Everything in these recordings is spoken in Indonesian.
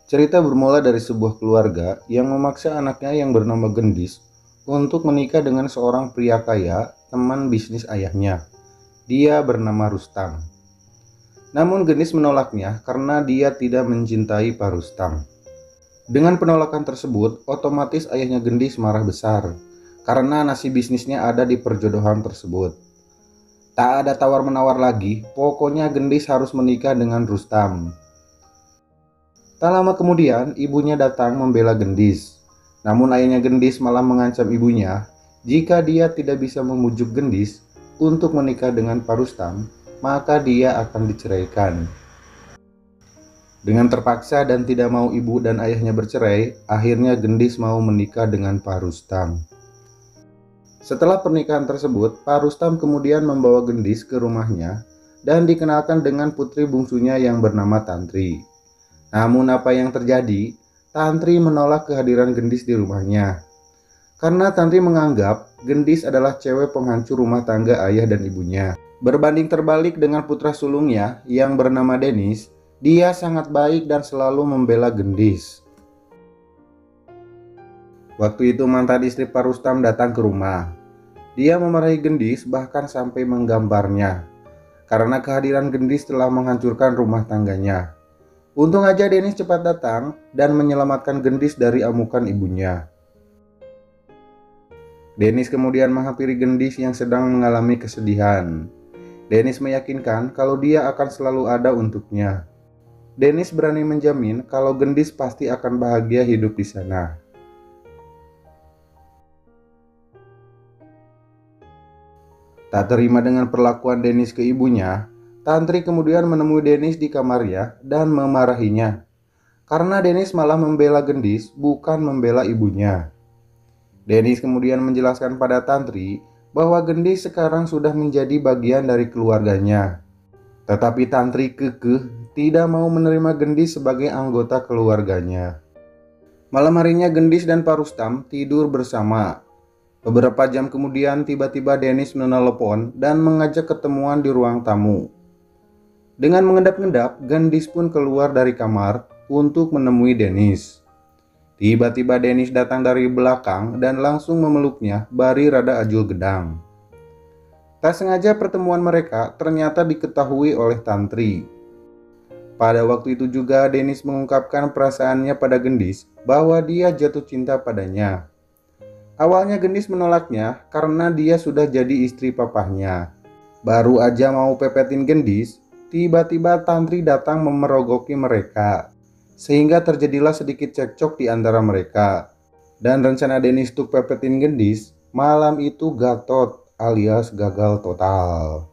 Cerita bermula dari sebuah keluarga yang memaksa anaknya yang bernama Gendis untuk menikah dengan seorang pria kaya, teman bisnis ayahnya. Dia bernama Rustam. Namun Gendis menolaknya karena dia tidak mencintai Pak Rustam. Dengan penolakan tersebut, otomatis ayahnya Gendis marah besar karena nasib bisnisnya ada di perjodohan tersebut. Tak ada tawar-menawar lagi, pokoknya Gendis harus menikah dengan Rustam. Tak lama kemudian, ibunya datang membela Gendis. Namun ayahnya Gendis malah mengancam ibunya, jika dia tidak bisa memujuk Gendis untuk menikah dengan Pak Rustam, maka dia akan diceraikan. Dengan terpaksa dan tidak mau ibu dan ayahnya bercerai, akhirnya Gendis mau menikah dengan Pak Rustam. Setelah pernikahan tersebut, Pak Rustam kemudian membawa Gendis ke rumahnya dan dikenalkan dengan putri bungsunya yang bernama Tantri. Namun apa yang terjadi? Tantri menolak kehadiran Gendis di rumahnya. Karena Tantri menganggap Gendis adalah cewek penghancur rumah tangga ayah dan ibunya. Berbanding terbalik dengan putra sulungnya yang bernama Denis, dia sangat baik dan selalu membela Gendis. Waktu itu mantan istri Pak Rustam datang ke rumah. Dia memarahi Gendis bahkan sampai menggambarnya. Karena kehadiran Gendis telah menghancurkan rumah tangganya. Untung aja Denis cepat datang dan menyelamatkan Gendis dari amukan ibunya. Denis kemudian menghampiri Gendis yang sedang mengalami kesedihan. Denis meyakinkan kalau dia akan selalu ada untuknya. Denis berani menjamin kalau Gendis pasti akan bahagia hidup di sana. Tak terima dengan perlakuan Denis ke ibunya, Tantri kemudian menemui Denis di kamarnya dan memarahinya. Karena Denis malah membela Gendis, bukan membela ibunya. Denis kemudian menjelaskan pada Tantri bahwa Gendis sekarang sudah menjadi bagian dari keluarganya. Tetapi Tantri kekeh tidak mau menerima Gendis sebagai anggota keluarganya. Malam harinya Gendis dan Pak Rustam tidur bersama. Beberapa jam kemudian tiba-tiba Denis menelepon dan mengajak ketemuan di ruang tamu. Dengan mengendap-endap, Gendis pun keluar dari kamar untuk menemui Denis. Tiba-tiba Denis datang dari belakang dan langsung memeluknya bari rada ajul gedang. Tak sengaja pertemuan mereka ternyata diketahui oleh Tantri. Pada waktu itu juga Denis mengungkapkan perasaannya pada Gendis bahwa dia jatuh cinta padanya. Awalnya Gendis menolaknya karena dia sudah jadi istri papahnya. Baru aja mau pepetin Gendis, tiba-tiba Tantri datang memerogoki mereka. Sehingga terjadilah sedikit cekcok di antara mereka. Dan rencana Denis untuk pepetin Gendis malam itu gatot alias gagal total.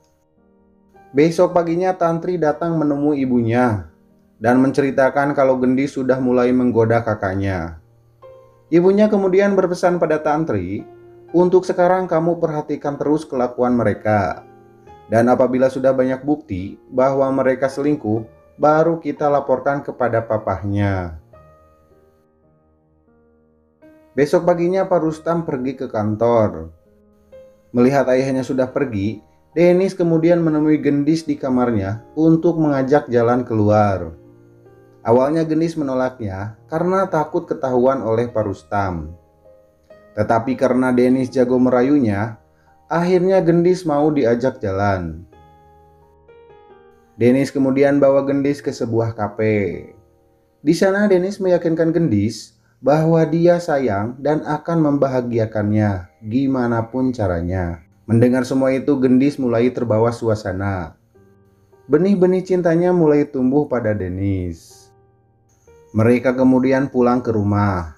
Besok paginya Tantri datang menemui ibunya dan menceritakan kalau Gendis sudah mulai menggoda kakaknya. Ibunya kemudian berpesan pada Tantri, untuk sekarang kamu perhatikan terus kelakuan mereka. Dan apabila sudah banyak bukti bahwa mereka selingkuh, baru kita laporkan kepada papahnya. Besok paginya Pak Rustam pergi ke kantor. Melihat ayahnya sudah pergi, Denis kemudian menemui Gendis di kamarnya untuk mengajak jalan keluar. Awalnya Gendis menolaknya karena takut ketahuan oleh Pak Rustam. Tetapi karena Denis jago merayunya, akhirnya Gendis mau diajak jalan. Denis kemudian bawa Gendis ke sebuah kafe. Di sana Denis meyakinkan Gendis bahwa dia sayang dan akan membahagiakannya gimana pun caranya. Mendengar semua itu, Gendis mulai terbawa suasana. Benih-benih cintanya mulai tumbuh pada Denis. Mereka kemudian pulang ke rumah.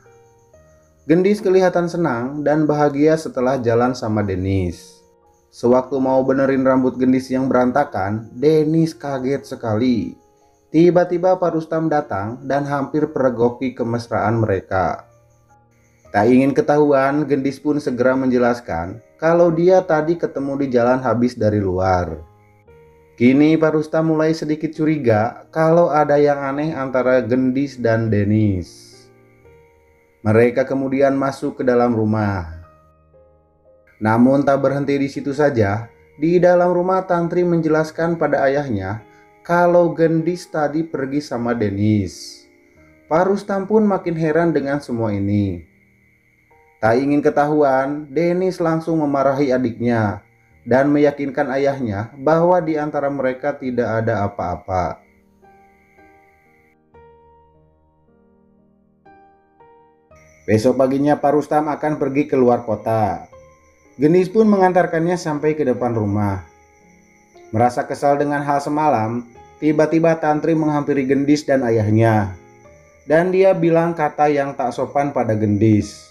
Gendis kelihatan senang dan bahagia setelah jalan sama Denis. Sewaktu mau benerin rambut Gendis yang berantakan, Denis kaget sekali. Tiba-tiba Pak Rustam datang dan hampir peregoki kemesraan mereka. Tak ingin ketahuan, Gendis pun segera menjelaskan kalau dia tadi ketemu di jalan habis dari luar. Kini Pak Rustam mulai sedikit curiga kalau ada yang aneh antara Gendis dan Denis. Mereka kemudian masuk ke dalam rumah. Namun tak berhenti di situ saja. Di dalam rumah Tantri menjelaskan pada ayahnya kalau Gendis tadi pergi sama Denis. Pak Rustam pun makin heran dengan semua ini. Tak ingin ketahuan, Denis langsung memarahi adiknya dan meyakinkan ayahnya bahwa di antara mereka tidak ada apa-apa. Besok paginya Pak Rustam akan pergi keluar kota. Gendis pun mengantarkannya sampai ke depan rumah. Merasa kesal dengan hal semalam, tiba-tiba Tantri menghampiri Gendis dan ayahnya. Dan dia bilang kata yang tak sopan pada Gendis.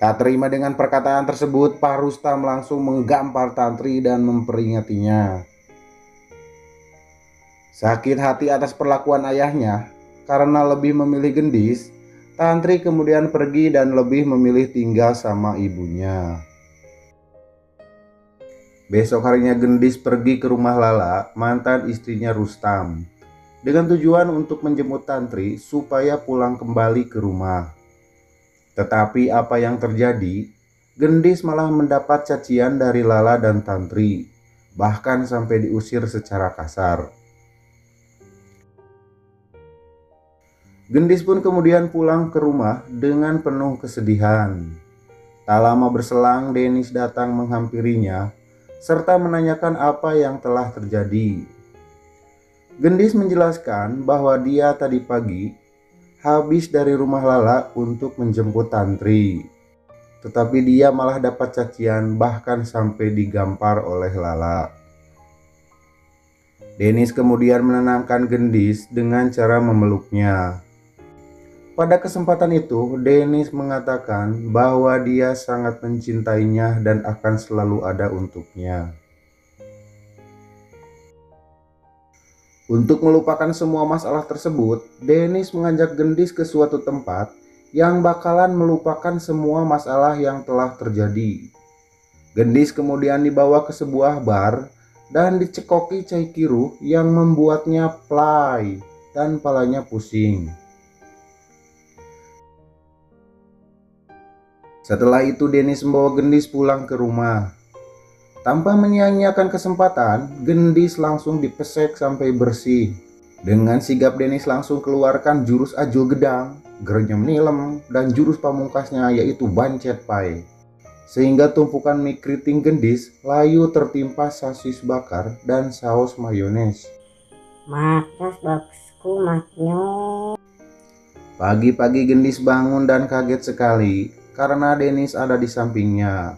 Tak terima dengan perkataan tersebut, Pak Rustam langsung menggampar Tantri dan memperingatinya. Sakit hati atas perlakuan ayahnya, karena lebih memilih Gendis, Tantri kemudian pergi dan lebih memilih tinggal sama ibunya. Besok harinya Gendis pergi ke rumah Lala, mantan istrinya Rustam, dengan tujuan untuk menjemput Tantri supaya pulang kembali ke rumah. Tetapi apa yang terjadi? Gendis malah mendapat cacian dari Lala dan Tantri, bahkan sampai diusir secara kasar. Gendis pun kemudian pulang ke rumah dengan penuh kesedihan. Tak lama berselang, Denis datang menghampirinya serta menanyakan apa yang telah terjadi. Gendis menjelaskan bahwa dia tadi pagi habis dari rumah Lala untuk menjemput Tantri, tetapi dia malah dapat cacian, bahkan sampai digampar oleh Lala. Denis kemudian menenangkan Gendis dengan cara memeluknya. Pada kesempatan itu, Denis mengatakan bahwa dia sangat mencintainya dan akan selalu ada untuknya. Untuk melupakan semua masalah tersebut, Denis mengajak Gendis ke suatu tempat yang bakalan melupakan semua masalah yang telah terjadi. Gendis kemudian dibawa ke sebuah bar dan dicekoki cai kiru yang membuatnya play dan palanya pusing. Setelah itu Denis membawa Gendis pulang ke rumah. Tanpa menyia-nyiakan kesempatan, Gendis langsung dipesek sampai bersih. Dengan sigap Denis langsung keluarkan jurus Ajul Gedang, Gerenyam Nilem, dan jurus pamungkasnya yaitu Bancet Pai. Sehingga tumpukan mie keriting Gendis layu tertimpa sasis bakar dan saus mayones. Maknyos bosku, maknyos. Pagi-pagi Gendis bangun dan kaget sekali karena Denis ada di sampingnya.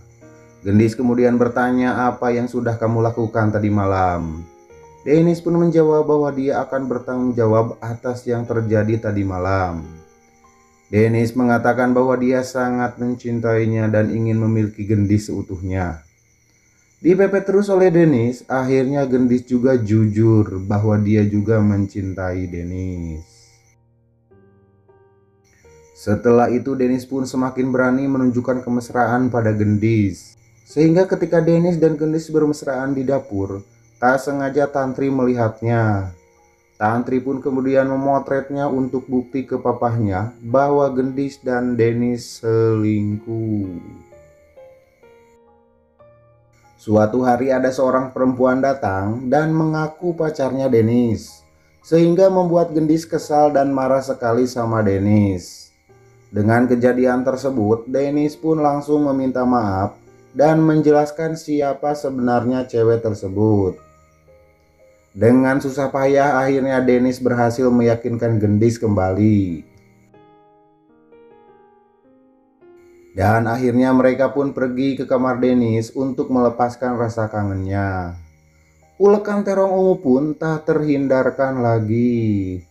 Gendis kemudian bertanya apa yang sudah kamu lakukan tadi malam. Denis pun menjawab bahwa dia akan bertanggung jawab atas yang terjadi tadi malam. Denis mengatakan bahwa dia sangat mencintainya dan ingin memiliki Gendis seutuhnya. Dipepet terus oleh Denis, akhirnya Gendis juga jujur bahwa dia juga mencintai Denis. Setelah itu Denis pun semakin berani menunjukkan kemesraan pada Gendis. Sehingga ketika Denis dan Gendis bermesraan di dapur, tak sengaja Tantri melihatnya. Tantri pun kemudian memotretnya untuk bukti ke papahnya bahwa Gendis dan Denis selingkuh. Suatu hari ada seorang perempuan datang dan mengaku pacarnya Denis, sehingga membuat Gendis kesal dan marah sekali sama Denis. Dengan kejadian tersebut, Denis pun langsung meminta maaf dan menjelaskan siapa sebenarnya cewek tersebut. Dengan susah payah akhirnya Denis berhasil meyakinkan Gendis kembali. Dan akhirnya mereka pun pergi ke kamar Denis untuk melepaskan rasa kangennya. Ulekan terong ungu pun tak terhindarkan lagi.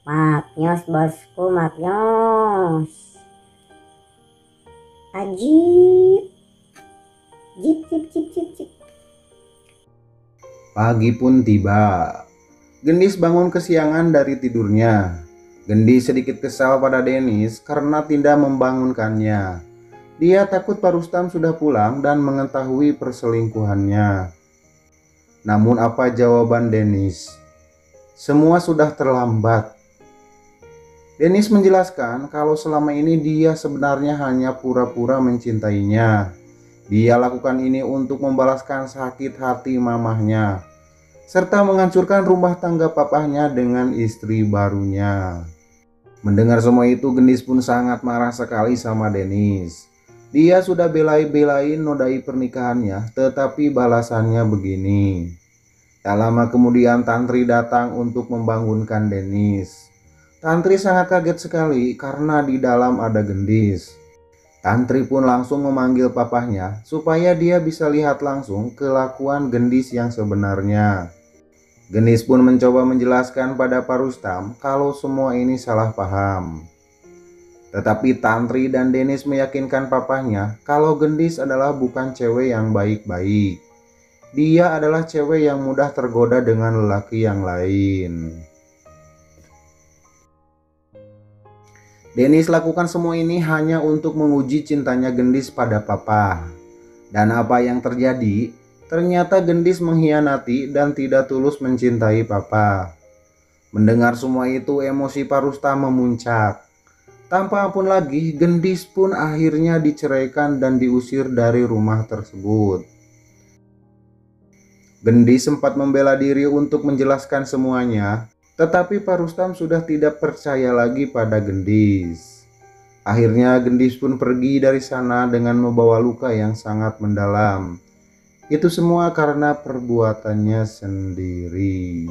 Maknyos bosku, maknyos. Ajib. Jip jip jip jip jip. Pagi pun tiba. Gendis bangun kesiangan dari tidurnya. Gendis sedikit kesal pada Denis karena tidak membangunkannya. Dia takut Pak Rustam sudah pulang dan mengetahui perselingkuhannya. Namun apa jawaban Denis? Semua sudah terlambat. Denis menjelaskan kalau selama ini dia sebenarnya hanya pura-pura mencintainya. Dia lakukan ini untuk membalaskan sakit hati mamahnya, serta menghancurkan rumah tangga papahnya dengan istri barunya. Mendengar semua itu, Gendis pun sangat marah sekali sama Denis. Dia sudah belain nodai pernikahannya, tetapi balasannya begini. Tak lama kemudian Tantri datang untuk membangunkan Denis. Tantri sangat kaget sekali karena di dalam ada Gendis. Tantri pun langsung memanggil papahnya supaya dia bisa lihat langsung kelakuan Gendis yang sebenarnya. Gendis pun mencoba menjelaskan pada Pak Rustam kalau semua ini salah paham. Tetapi Tantri dan Denis meyakinkan papahnya kalau Gendis adalah bukan cewek yang baik-baik. Dia adalah cewek yang mudah tergoda dengan lelaki yang lain. Denis lakukan semua ini hanya untuk menguji cintanya Gendis pada papa. Dan apa yang terjadi? Ternyata Gendis mengkhianati dan tidak tulus mencintai papa. Mendengar semua itu, emosi Pak Rustam memuncak. Tanpa ampun lagi, Gendis pun akhirnya diceraikan dan diusir dari rumah tersebut. Gendis sempat membela diri untuk menjelaskan semuanya, tetapi Pak Rustam sudah tidak percaya lagi pada Gendis. Akhirnya Gendis pun pergi dari sana dengan membawa luka yang sangat mendalam. Itu semua karena perbuatannya sendiri.